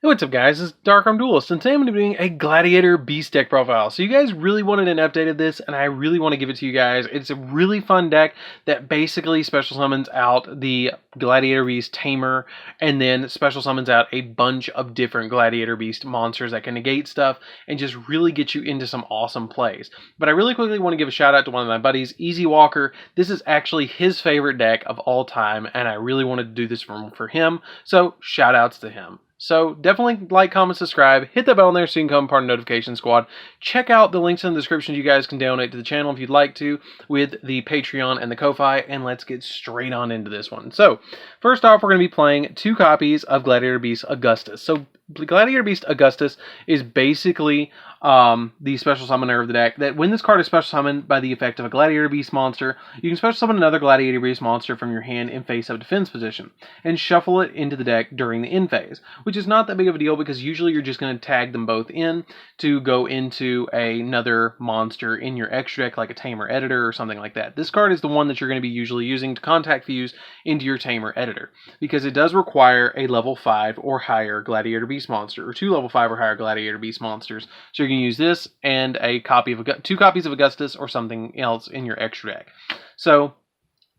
Hey, what's up guys, it's DarkArmedDuelist, and today I'm going to be doing a Gladiator Beast deck profile. So you guys really wanted an update of this, and I really want to give it to you guys. It's a really fun deck that basically special summons out the Gladiator Beast Tamer, and then special summons out a bunch of different Gladiator Beast monsters that can negate stuff, and just really get you into some awesome plays. But I really quickly want to give a shout out to one of my buddies, Easy Walker. This is actually his favorite deck of all time, and I really wanted to do this for him, so shout outs to him. So definitely like, comment, subscribe, hit that bell on there so you can become part of the notification squad. Check out the links in the description. You guys can donate to the channel if you'd like to with the Patreon and the Ko-Fi, and let's get straight on into this one. So first off, we're going to be playing 2 copies of Gladiator Beast Augustus. So Gladiator Beast Augustus is basically the special summoner of the deck, that when this card is special summoned by the effect of a Gladiator Beast monster, you can special summon another Gladiator Beast monster from your hand in face-up defense position, and shuffle it into the deck during the end phase, which is not that big of a deal because usually you're just going to tag them both in to go into another monster in your extra deck, like a Tamer Editor or something like that. This card is the one that you're going to be usually using to contact fuse into your Tamer Editor, because it does require a level 5 or higher Gladiator Beast monster, or 2 level 5 or higher Gladiator Beast monsters. So you can use this and a copy of 2 copies of Augustus or something else in your extra deck. So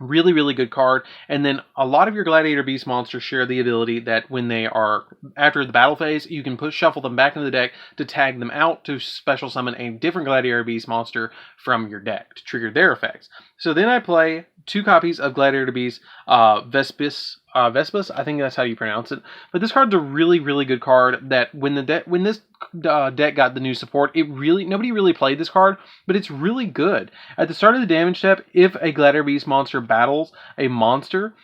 really, really good card. And then a lot of your Gladiator Beast monsters share the ability that when they are after the battle phase, you can shuffle them back into the deck to tag them out to special summon a different Gladiator Beast monster from your deck to trigger their effects. So then I play 2 copies of Gladiator Beast Vespus, I think that's how you pronounce it. But this card's a really, really good card that when this deck got the new support, nobody really played this card, but it's really good. At the start of the damage step, if a Gladiator Beast monster battles a monster,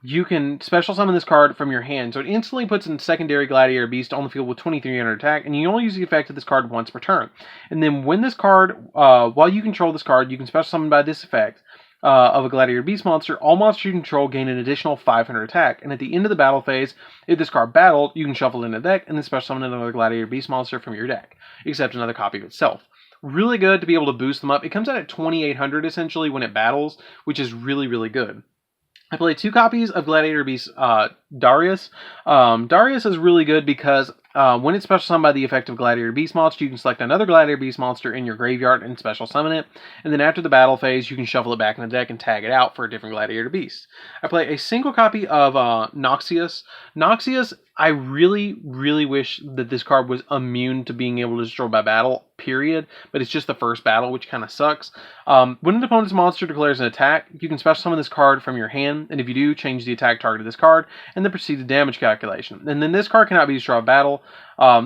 you can special summon this card from your hand. So it instantly puts a secondary Gladiator Beast on the field with 2300 attack, and you only use the effect of this card once per turn. And then when this card, while you control this card, you can special summon by this effect of a Gladiator Beast monster. All monsters you control gain an additional 500 attack, and at the end of the battle phase, if this card battled, you can shuffle it in the deck and then special summon another Gladiator Beast monster from your deck, except another copy of itself. Really good to be able to boost them up. It comes out at 2800 essentially when it battles, which is really, really good. I play 2 copies of Gladiator Beast Darius. Darius is really good because when it's special summoned by the effect of Gladiator Beast monster, you can select another Gladiator Beast monster in your graveyard and special summon it. And then after the battle phase, you can shuffle it back in the deck and tag it out for a different Gladiator Beast. I play a single copy of Noxious. Noxious, I really, really wish that this card was immune to being able to destroy by battle, period. But it's just the first battle, which kind of sucks. When an opponent's monster declares an attack, you can special summon this card from your hand, and if you do, change the attack target of this card, and then proceed to damage calculation. And then this card cannot be destroyed by battle.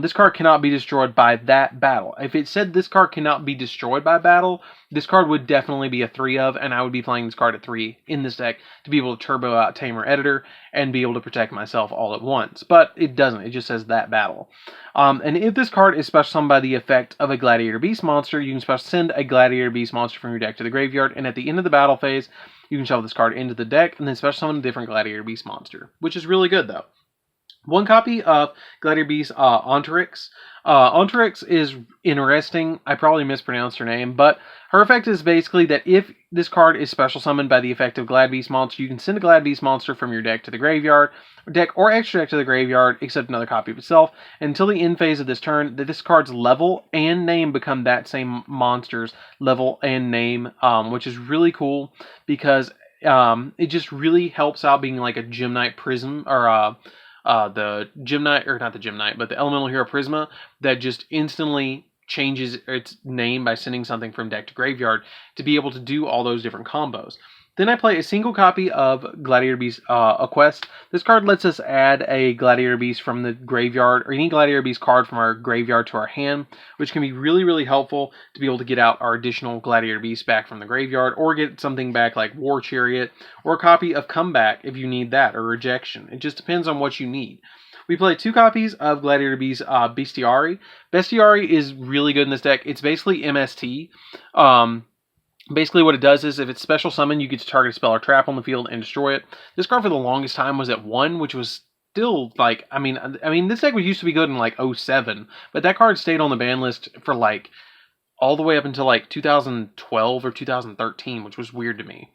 This card cannot be destroyed by that battle. If it said this card cannot be destroyed by battle, this card would definitely be a 3 of, and I would be playing this card at 3 in this deck to be able to turbo out Tamer Editor and be able to protect myself all at once. But it doesn't. It just says that battle. And if this card is special summoned by the effect of a Gladiator Beast monster, you can special send a Gladiator Beast monster from your deck to the graveyard, and at the end of the battle phase, you can shuffle this card into the deck and then special summon a different Gladiator Beast monster, which is really good though. 1 copy of Gladiator Beast Ontrix. Ontrix is interesting. I probably mispronounced her name, but her effect is basically that if this card is special summoned by the effect of Glad Beast monster, you can send a Glad Beast monster from your deck to the graveyard, or extra deck to the graveyard, except another copy of itself, until the end phase of this turn, that this card's level and name become that same monster's level and name, which is really cool because it just really helps out being like a Gem Knight Prism, or the Gem Knight, or not the Gem Knight, but the Elemental Hero Prisma that just instantly changes its name by sending something from deck to graveyard to be able to do all those different combos. Then I play a single copy of Gladiator Beast Quest. This card lets us add a Gladiator Beast from the graveyard, or any Gladiator Beast card from our graveyard to our hand, which can be really, really helpful to be able to get out our additional Gladiator Beast back from the graveyard, or get something back like War Chariot, or a copy of Comeback if you need that, or Rejection. It just depends on what you need. We play 2 copies of Gladiator Beast Bestiari. Bestiari is really good in this deck. It's basically MST. Basically what it does is if it's special summon, you get to target a spell or trap on the field and destroy it. This card for the longest time was at 1, which was still like, I mean this deck used to be good in like 07, but that card stayed on the ban list for like all the way up until like 2012 or 2013, which was weird to me.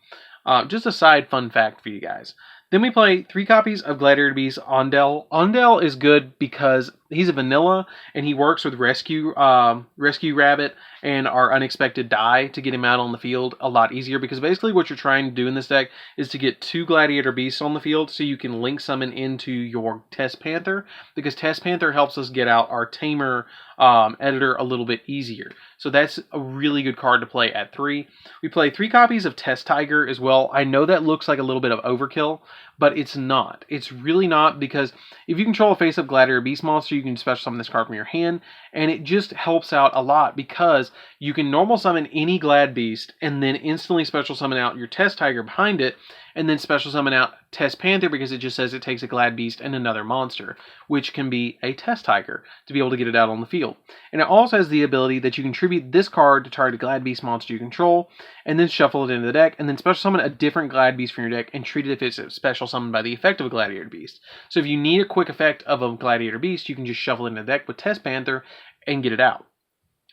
Just a side fun fact for you guys. Then we play 3 copies of Gladiator Beast Ondel. Ondel is good because he's a vanilla and he works with Rescue Rabbit and our Unexpected Die to get him out on the field a lot easier, because basically what you're trying to do in this deck is to get 2 Gladiator Beasts on the field so you can link summon into your Test Panther, because Test Panther helps us get out our Tamer editor a little bit easier. So that's a really good card to play at 3. We play 3 copies of Test Tiger as well. I know that looks like a little bit of overkill, but it's not. It's really not, because if you control a face-up Gladiator Beast monster, you can special summon this card from your hand, and it just helps out a lot because you can normal summon any Glad Beast and then instantly special summon out your Test Tiger behind it, and then special summon out Test Panther because it just says it takes a Glad Beast and another monster, which can be a Test Tiger, to be able to get it out on the field. And it also has the ability that you can tribute this card to target a Glad Beast monster you control, and then shuffle it into the deck, and then special summon a different Glad Beast from your deck and treat it if it's special summoned by the effect of a Gladiator Beast. So if you need a quick effect of a Gladiator Beast, you can just shuffle it into the deck with Test Panther and get it out.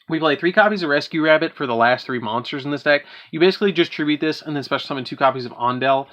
We play 3 copies of Rescue Rabbit for the last 3 monsters in this deck. You basically just tribute this and then special summon 2 copies of Ondel,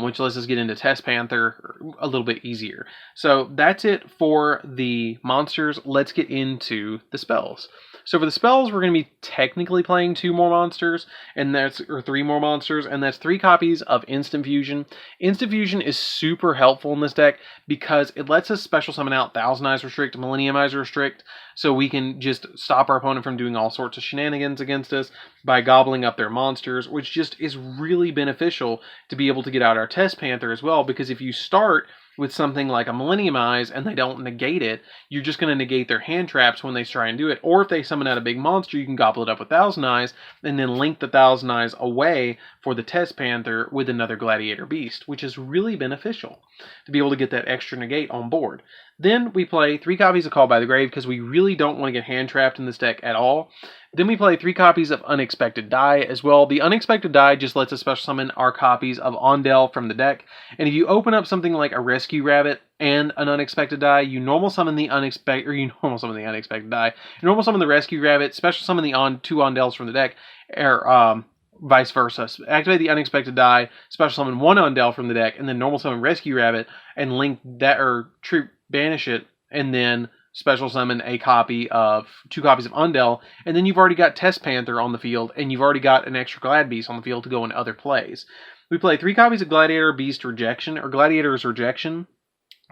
which lets us get into Test Panther a little bit easier. So that's it for the monsters. Let's get into the spells. So for the spells, we're going to be technically playing 2 more monsters, or 3 more monsters, and that's 3 copies of Instant Fusion. Instant Fusion is super helpful in this deck because it lets us special summon out Thousand Eyes Restrict, Millennium Eyes Restrict, so we can just stop our opponent from doing all sorts of shenanigans against us by gobbling up their monsters, which just is really beneficial to be able to get out our Test Panther as well, because if you start with something like a Millennium Eyes and they don't negate it, you're just going to negate their hand traps when they try and do it. Or if they summon out a big monster, you can gobble it up with Thousand Eyes and then link the Thousand Eyes away for the Test Panther with another Gladiator Beast, which is really beneficial to be able to get that extra negate on board. Then we play 3 copies of Call by the Grave because we really don't want to get hand trapped in this deck at all. Then we play 3 copies of Unexpected Die as well. The Unexpected Die just lets us special summon our copies of Ondel from the deck. And if you open up something like a Rescue Rabbit and an Unexpected Die, you normal summon the Unexpected Die. You normal summon the Rescue Rabbit, special summon the 2 Ondels from the deck, or vice versa. Activate the Unexpected Die, special summon 1 Ondel from the deck, and then normal summon Rescue Rabbit and link that, or banish it, and then special summon a copy of 2 copies of Ondel, and then you've already got Test Panther on the field, and you've already got an extra Glad Beast on the field to go in other plays. We play 3 copies of Gladiator Beast Rejection, or Gladiator's Rejection.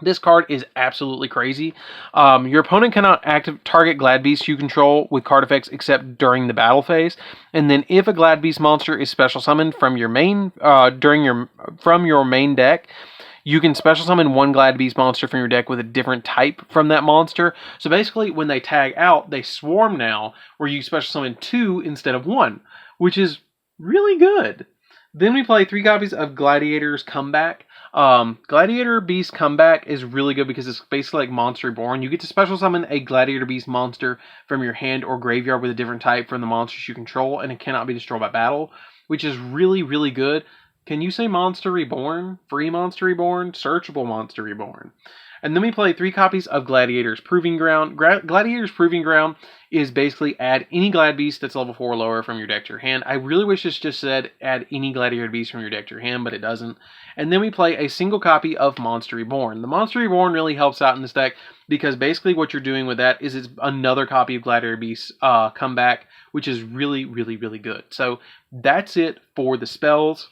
This card is absolutely crazy. Your opponent cannot target Glad Beasts you control with card effects except during the battle phase. And then if a Glad Beast monster is special summoned from your main main deck, you can special summon 1 Glad Beast monster from your deck with a different type from that monster. So basically, when they tag out, they swarm now, where you special summon 2 instead of 1, which is really good. Then we play 3 copies of Gladiator's Comeback. Gladiator Beast Comeback is really good because it's basically like Monster Reborn. You get to special summon a Gladiator Beast monster from your hand or graveyard with a different type from the monsters you control, and it cannot be destroyed by battle, which is really, really good. Can you say Monster Reborn? Free Monster Reborn? Searchable Monster Reborn. And then we play 3 copies of Gladiator's Proving Ground. Gladiator's Proving Ground is basically add any Glad Beast that's level 4 or lower from your deck to your hand. I really wish this just said add any Gladiator Beast from your deck to your hand, but it doesn't. And then we play a single copy of Monster Reborn. The Monster Reborn really helps out in this deck because basically what you're doing with that is it's another copy of Gladiator Beast Comeback, which is really, really, really good. So that's it for the spells.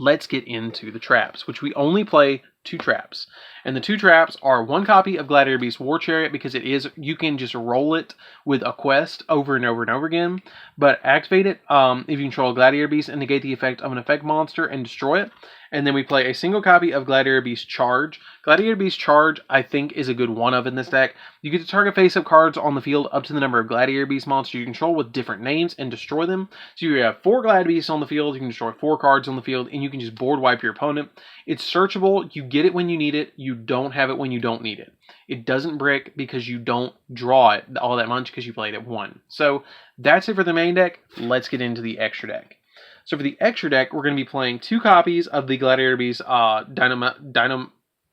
Let's get into the traps, which we only play 2 traps. And the 2 traps are 1 copy of Gladiator Beast War Chariot, because you can just roll it with a quest over and over and over again, but activate it if you control a Gladiator Beast and negate the effect of an effect monster and destroy it. And then we play a single copy of Gladiator Beast Charge. Gladiator Beast Charge, I think, is a good one-of in this deck. You get to target face-up cards on the field up to the number of Gladiator Beast monsters you control with different names and destroy them. So you have 4 Glad Beasts on the field, you can destroy 4 cards on the field, and you can just board wipe your opponent. It's searchable, you get it when you need it, you don't have it when you don't need it. It doesn't brick because you don't draw it all that much because you played it 1. So that's it for the main deck. Let's get into the extra deck. So for the extra deck, we're going to be playing 2 copies of the Gladiator Beast I don't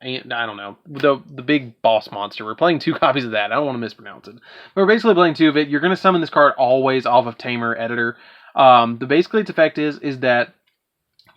know, the big boss monster. We're playing 2 copies of that. I don't want to mispronounce it. But we're basically playing 2 of it. You're going to summon this card always off of Tamer Editor. Basically its effect is that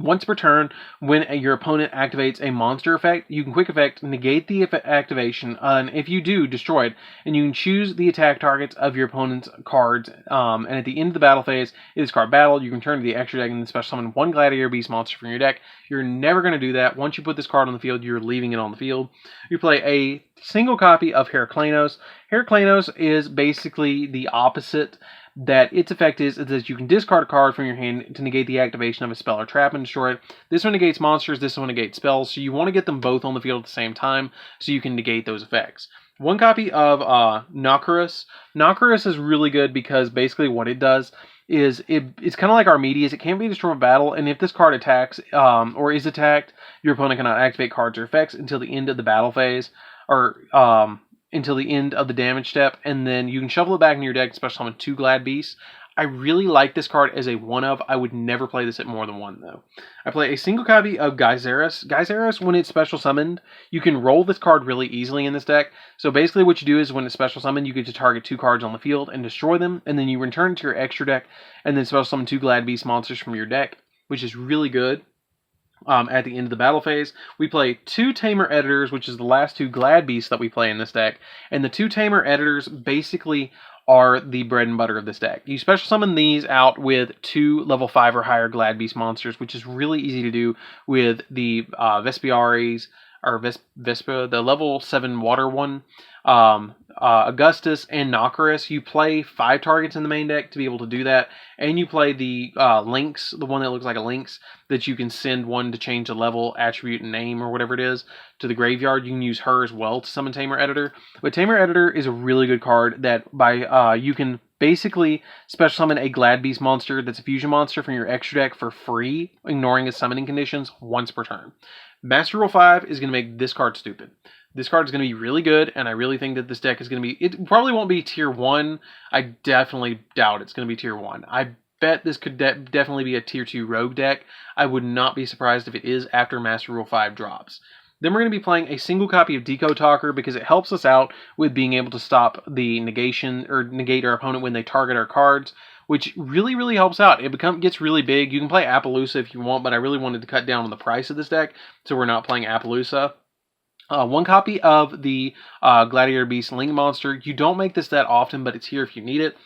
Once per turn, when your opponent activates a monster effect, you can quick effect negate the activation, and if you do, destroy it. And you can choose the attack targets of your opponent's cards. And at the end of the battle phase, it is card battle. You can turn to the extra deck and then special summon one Gladiator Beast monster from your deck. You're never going to do that. Once you put this card on the field, you're leaving it on the field. You play a single copy of Heraclenos. Heraclenos is basically the opposite. That its effect is that you can discard a card from your hand to negate the activation of a spell or trap and destroy it. This one negates monsters, this one negates spells, so you want to get them both on the field at the same time so you can negate those effects. One copy of Nocturus. Nocturus is really good because basically what it does is it's kind of like Armedius. It can't be destroyed in battle, and if this card attacks or is attacked, your opponent cannot activate cards or effects until the end of the battle phase, or until the end of the damage step, and then you can shuffle it back in your deck, special summon 2 Glad Beasts. I really like this card as a one-of. I would never play this at more than one, though. I play a single copy of Geyserus. Geyserus, when it's special summoned, you can roll this card really easily in this deck. So basically what you do is when it's special summoned, you get to target 2 cards on the field and destroy them, and then you return to your extra deck, and then special summon 2 Glad Beast monsters from your deck, which is really good. At the end of the battle phase, we play 2 Tamer Editors, which is the last 2 Glad Beasts that we play in this deck. And the 2 Tamer Editors basically are the bread and butter of this deck. You special summon these out with 2 level 5 or higher Glad Beast monsters, which is really easy to do with the Vespiaries, or Vespa, the level 7 water one, Augustus, and Nocturus. You play 5 targets in the main deck to be able to do that, and you play the Lynx, the one that looks like a Lynx, that you can send one to change the level, attribute, and name, or whatever it is, to the graveyard. You can use her as well to summon Tamer Editor. But Tamer Editor is a really good card that you can basically special summon a Glad Beast monster that's a fusion monster from your extra deck for free, ignoring its summoning conditions, once per turn. Master Rule 5 is going to make this card stupid. This card is going to be really good, and I really think that this deck is going to be... It probably won't be Tier 1. I definitely doubt it's going to be Tier 1. I bet this could definitely be a Tier 2 Rogue deck. I would not be surprised if it is after Master Rule 5 drops. Then we're going to be playing a single copy of Deco Talker because it helps us out with being able to stop the negation, or negate our opponent when they target our cards, which really, really helps out. It gets really big. You can play Appaloosa if you want, but I really wanted to cut down on the price of this deck, so we're not playing Appaloosa. 1 copy of the Gladiator Beast Link Monster. You don't make this that often, but it's here if you need it.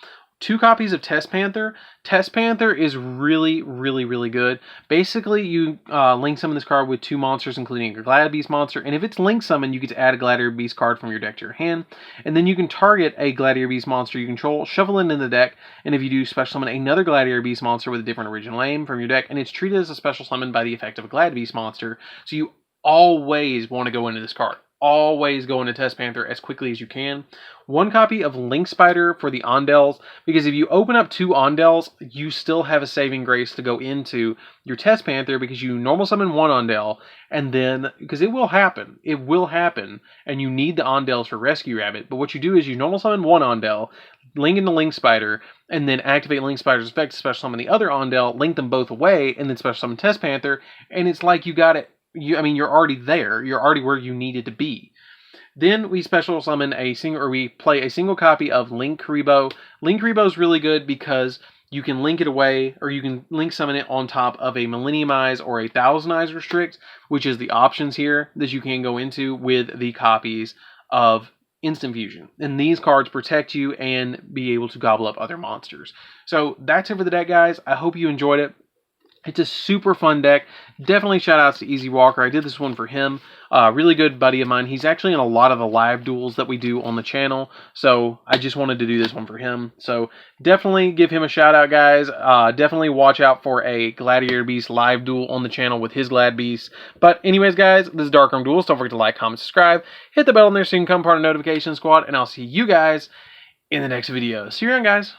2 copies of Test Panther. Test Panther is really, really, really good. Basically, you link summon this card with 2 monsters, including a Glad Beast monster, and if it's link summoned, you get to add a Gladiator Beast card from your deck to your hand, and then you can target a Gladiator Beast monster you control, shuffle it into the deck, and if you do, special summon another Gladiator Beast monster with a different original name from your deck, and it's treated as a special summon by the effect of a Glad Beast monster, so you always want to go into this card. Always go into Test Panther as quickly as you can. 1 copy of Link Spider for the Ondels, because if you open up 2 Ondels, you still have a saving grace to go into your Test Panther, because you normal summon 1 Ondel, and then, because it will happen, and you need the Ondels for Rescue Rabbit, but what you do is you normal summon 1 Ondel, link into Link Spider, and then activate Link Spider's effect to special summon the other Ondel, link them both away, and then special summon Test Panther, and it's like you got it. You're already there. You're already where you needed to be. Then we special summon we play a single copy of Link Rebo. Link Rebo is really good because you can link it away, or you can link summon it on top of a Millenniumize or a Thousand-Eyes Restrict, which is the options here that you can go into with the copies of Instant Fusion. And these cards protect you and be able to gobble up other monsters. So that's it for the deck, guys. I hope you enjoyed it. It's a super fun deck. Definitely shout outs to Easy Walker. I did this one for him. Really good buddy of mine. He's actually in a lot of the live duels that we do on the channel. So I just wanted to do this one for him. So definitely give him a shout out, guys. Definitely watch out for a Gladiator Beast live duel on the channel with his Glad Beast. But anyways, guys, this is DarkArmedDuelist. Don't forget to like, comment, subscribe. Hit the bell on there so you can become part of the notification squad. And I'll see you guys in the next video. See you around, guys.